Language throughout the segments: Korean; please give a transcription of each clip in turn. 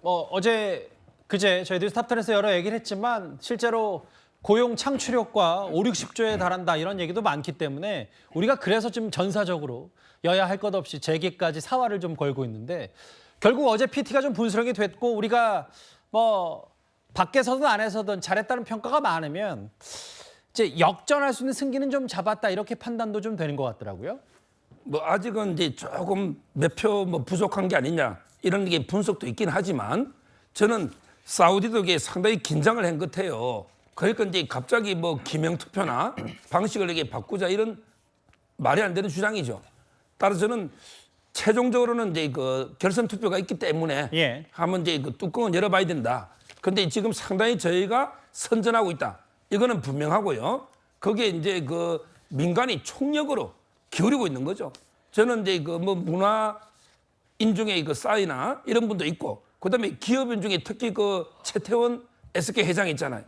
어제 그제 저희들이 스탑10에서 여러 얘기를 했지만 실제로 고용 창출효과 5, 60조에 달한다 이런 얘기도 많기 때문에 우리가 그래서 좀 전사적으로 여야 할 것 없이 재계까지 사활을 좀 걸고 있는데 결국 어제 PT가 좀 분수령이 됐고 우리가 밖에서든 안에서든 잘했다는 평가가 많으면 이제 역전할 수 있는 승기는 좀 잡았다 이렇게 판단도 좀 되는 것 같더라고요. 아직은 이제 조금 몇 표 부족한 게 아니냐 이런 게 분석도 있긴 하지만 저는 사우디도 이게 상당히 긴장을 한 것 같아요. 그러니까 이제 갑자기 기명 투표나 방식을 이렇게 바꾸자 이런 말이 안 되는 주장이죠. 따라서 저는 최종적으로는 이제 그 결선 투표가 있기 때문에 한번 이제 그 뚜껑은 열어봐야 된다. 근데 지금 상당히 저희가 선전하고 있다. 이거는 분명하고요. 거기에 이제 그 민간이 총력으로 기울이고 있는 거죠. 저는 이제 그 문화 인중의 그 싸이나 이런 분도 있고, 그다음에 기업인 중에 특히 그 최태원 SK 회장 있잖아요.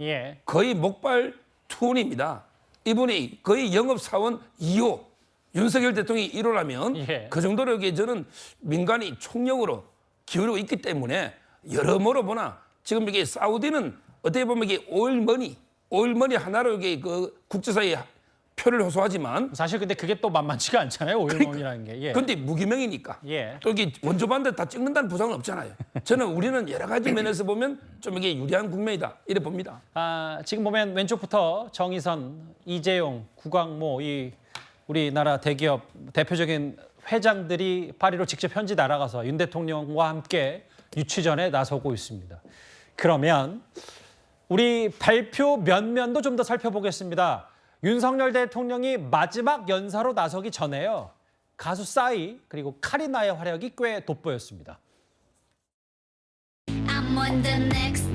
거의 목발 투혼입니다. 이분이 거의 영업사원 2호, 윤석열 대통령이 1호라면 그 정도로 여기 저는 민간이 총력으로 기울이고 있기 때문에 여러모로 보나 지금 이게 사우디는 어떻게 보면 이게 오일머니 하나로 이게 그 국제사회에 표를 호소하지만 사실 근데 그게 또 만만치가 않잖아요. 오일머니라는 게. 근데 무기명이니까 또 이게 원조반대 다 찍는다는 보장은 없잖아요. 저는 우리는 여러 가지 면에서 보면 좀 이게 유리한 국면이다 이래 봅니다. 지금 보면 왼쪽부터 정의선, 이재용, 구광모 이 우리나라 대기업 대표적인 회장들이 파리로 직접 현지 날아가서 윤 대통령과 함께 유치전에 나서고 있습니다. 그러면 우리 발표 면면도 좀 더 살펴보겠습니다. 윤석열 대통령이 마지막 연사로 나서기 전에요. 가수 싸이 그리고 카리나의 활약이 꽤 돋보였습니다. I'm on the next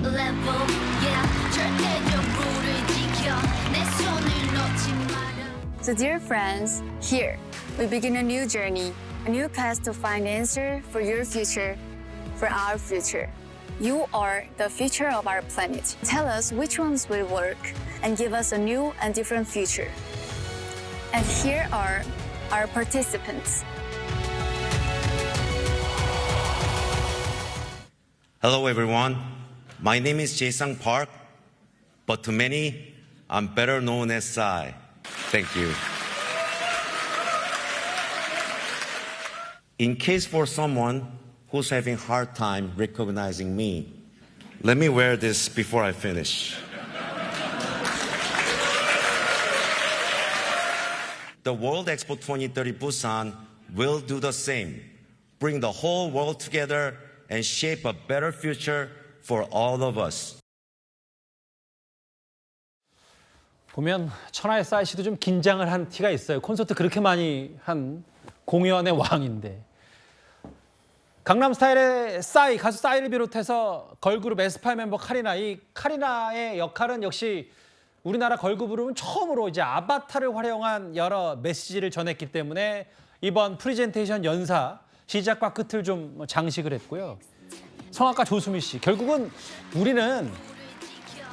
level, yeah. 절대적으로 지켜 내 손을 놓지 마라. So dear friends, here we begin a new journey, a new path to find answer for your future, for our future. You are the future of our planet. Tell us which ones will work and give us a new and different future. And here are our participants. Hello, everyone. My name is Jae-Sang Park, but to many, I'm better known as Psy. Thank you. In case for someone who's having a hard time recognizing me, let me wear this before I finish. The World Expo 2030 Busan will do the same, bring the whole world together and shape a better future for all of us. 보면 천하의 싸이 씨도 좀 긴장을 한 티가 있어요. 콘서트 그렇게 많이 한 공연의 왕인데. 강남스타일의 싸이, 가수 싸이를 비롯해서 걸그룹 에스파 멤버 카리나, 이 카리나의 역할은 역시 우리나라 걸그룹은 처음으로 이제 아바타를 활용한 여러 메시지를 전했기 때문에 이번 프리젠테이션 연사 시작과 끝을 좀 장식을 했고요. 성악가 조수미 씨, 결국은 우리는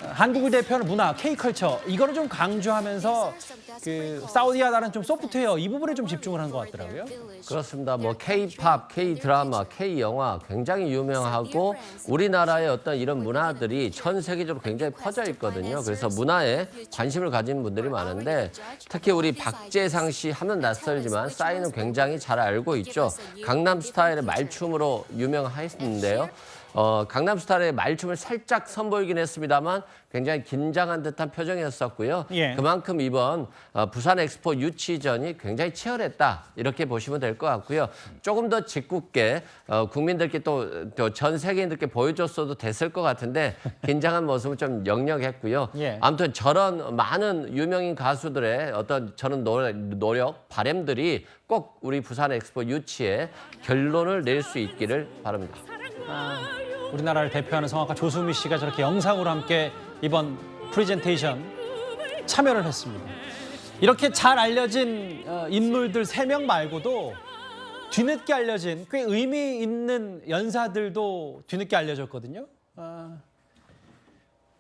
한국을 대표하는 문화, K컬처 이거를 좀 강조하면서 그 사우디아라는 좀 소프트웨어 이 부분에 좀 집중을 한 것 같더라고요. 그렇습니다. K-팝, K-드라마, K-영화 굉장히 유명하고 우리나라의 어떤 이런 문화들이 전 세계적으로 굉장히 퍼져 있거든요. 그래서 문화에 관심을 가진 분들이 많은데 특히 우리 박재상 씨 하면 낯설지만 싸이는 굉장히 잘 알고 있죠. 강남스타일의 말춤으로 유명했는데요. 강남스타일의 말춤을 살짝 선보이긴 했습니다만 굉장히 긴장한 듯한 표정이었었고요. 그만큼 이번 부산 엑스포 유치전이 굉장히 치열했다 이렇게 보시면 될 것 같고요. 조금 더 짓궂게 국민들께 또 전 세계인들께 보여줬어도 됐을 것 같은데 긴장한 모습은 좀 역력했고요. 아무튼 저런 많은 유명인 가수들의 어떤 저런 노력, 바람들이 꼭 우리 부산 엑스포 유치에 결론을 낼 수 있기를 바랍니다. 우리나라를 대표하는 성악가 조수미 씨가 저렇게 영상으로 함께 이번 프레젠테이션 참여를 했습니다. 이렇게 잘 알려진 인물들 3명 말고도 뒤늦게 알려진 꽤 의미 있는 연사들도 뒤늦게 알려졌거든요.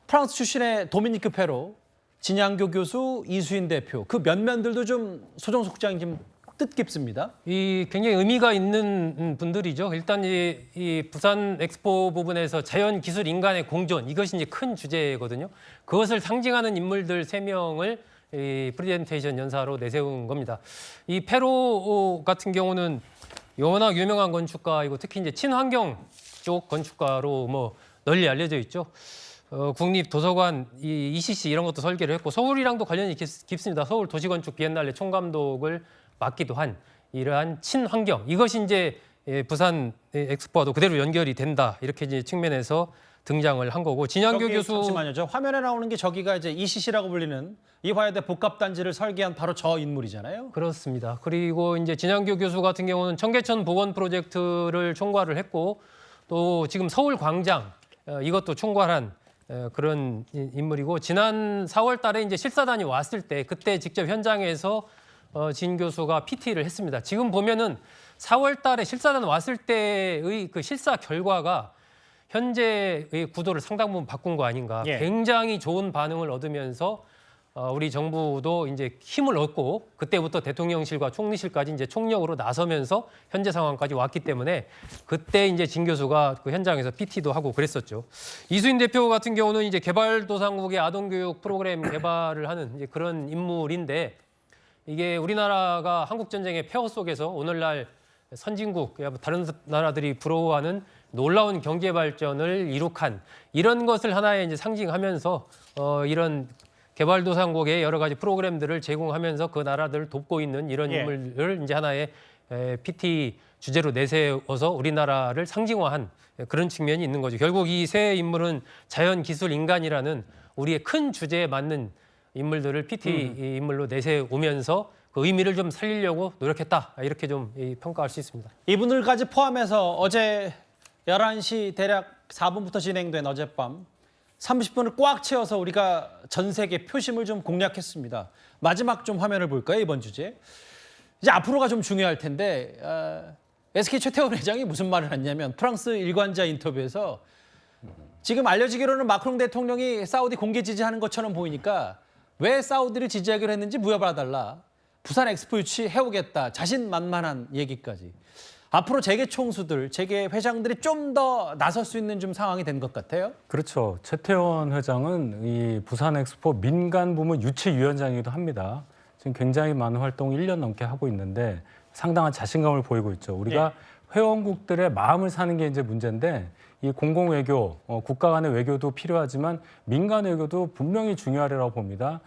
프랑스 출신의 도미니크 페로, 진양교 교수, 이수인 대표 그 면면들도 좀 소정숙장님 뜻깊습니다. 이 굉장히 의미가 있는 분들이죠. 일단 이 부산 엑스포 부분에서 자연, 기술, 인간의 공존 이것이 이제 큰 주제거든요. 그것을 상징하는 인물들 3명을 이 프레젠테이션 연사로 내세운 겁니다. 이 페로 같은 경우는 워낙 유명한 건축가이고 특히 이제 친환경 쪽 건축가로 뭐 널리 알려져 있죠. 국립도서관, 이 ECC 이런 것도 설계를 했고 서울이랑도 관련이 깊습니다. 서울 도시건축 비엔날레 총감독을 맡기도 한 이러한 친환경 이것이 이제 부산 엑스포와도 그대로 연결이 된다 이렇게 이제 측면에서 등장을 한 거고 진양교 저기, 교수 잠시만요. 저 화면에 나오는 게 저기가 이제 ECC라고 불리는 이화여대 복합단지를 설계한 바로 저 인물이잖아요. 그렇습니다. 그리고 이제 진양교 교수 같은 경우는 청계천 복원 프로젝트를 총괄을 했고 또 지금 서울 광장 이것도 총괄한 그런 인물이고 지난 4월 달에 이제 실사단이 왔을 때 그때 직접 현장에서 진 교수가 PT를 했습니다. 지금 보면은 4월 달에 실사단 왔을 때의 그 실사 결과가 현재의 구도를 상당 부분 바꾼 거 아닌가. 예. 굉장히 좋은 반응을 얻으면서 우리 정부도 이제 힘을 얻고 그때부터 대통령실과 총리실까지 이제 총력으로 나서면서 현재 상황까지 왔기 때문에 그때 이제 진 교수가 그 현장에서 PT도 하고 그랬었죠. 이수인 대표 같은 경우는 이제 개발도상국의 아동교육 프로그램 개발을 하는 이제 그런 인물인데 이게 우리나라가 한국전쟁의 폐허 속에서 오늘날 선진국, 다른 나라들이 부러워하는 놀라운 경제 발전을 이룩한 이런 것을 하나의 이제 상징하면서 이런 개발도상국의 여러 가지 프로그램들을 제공하면서 그 나라들을 돕고 있는 이런 예. 인물을 이제 하나의 PT 주제로 내세워서 우리나라를 상징화한 그런 측면이 있는 거죠. 결국 이 세 인물은 자연, 기술, 인간이라는 우리의 큰 주제에 맞는 인물들을 PT 인물로 내세우면서 그 의미를 좀 살리려고 노력했다. 이렇게 좀 평가할 수 있습니다. 이분들까지 포함해서 어제 11시 대략 4분부터 진행된 어젯밤 30분을 꽉 채워서 우리가 전 세계 표심을 좀 공략했습니다. 마지막 좀 화면을 볼까요? 이번 주제. 이제 앞으로가 좀 중요할 텐데 SK 최태원 회장이 무슨 말을 했냐면 프랑스 일관자 인터뷰에서 지금 알려지기로는 마크롱 대통령이 사우디 공개 지지하는 것처럼 보이니까 왜 사우디를 지지하기로 했는지 물어봐달라. 부산 엑스포 유치 해오겠다. 자신만만한 얘기까지. 앞으로 재계 총수들, 재계 회장들이 좀 더 나설 수 있는 좀 상황이 된 것 같아요. 그렇죠. 최태원 회장은 이 부산 엑스포 민간 부문 유치위원장이기도 합니다. 지금 굉장히 많은 활동을 1년 넘게 하고 있는데 상당한 자신감을 보이고 있죠. 우리가 회원국들의 마음을 사는 게 이제 문제인데 이 공공외교, 국가 간의 외교도 필요하지만 민간 외교도 분명히 중요하리라고 봅니다.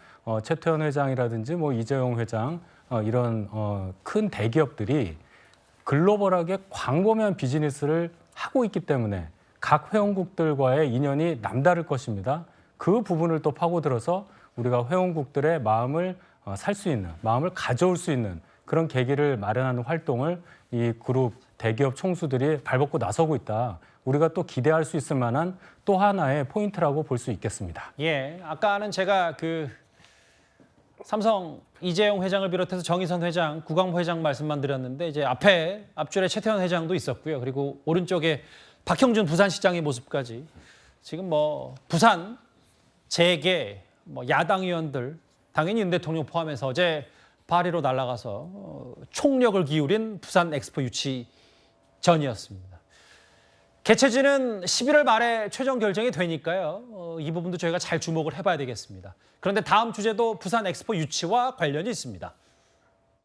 최태원 회장이라든지 뭐 이재용 회장 이런 큰 대기업들이 글로벌하게 광범위한 비즈니스를 하고 있기 때문에 각 회원국들과의 인연이 남다를 것입니다. 그 부분을 또 파고들어서 우리가 회원국들의 마음을 살 수 있는, 마음을 가져올 수 있는 그런 계기를 마련하는 활동을 이 그룹 대기업 총수들이 발벗고 나서고 있다. 우리가 또 기대할 수 있을 만한 또 하나의 포인트라고 볼 수 있겠습니다. 예, 아까는 제가 그 삼성 이재용 회장을 비롯해서 정의선 회장, 구광모 회장 말씀만 드렸는데 이제 앞줄에 최태원 회장도 있었고요. 그리고 오른쪽에 박형준 부산시장의 모습까지 지금 뭐 부산 재계 뭐 야당 의원들 당연히 윤 대통령 포함해서 어제 파리로 날아가서 총력을 기울인 부산 엑스포 유치 전이었습니다. 개최지는 11월 말에 최종 결정이 되니까요. 이 부분도 저희가 잘 주목을 해봐야 되겠습니다. 그런데 다음 주제도 부산 엑스포 유치와 관련이 있습니다.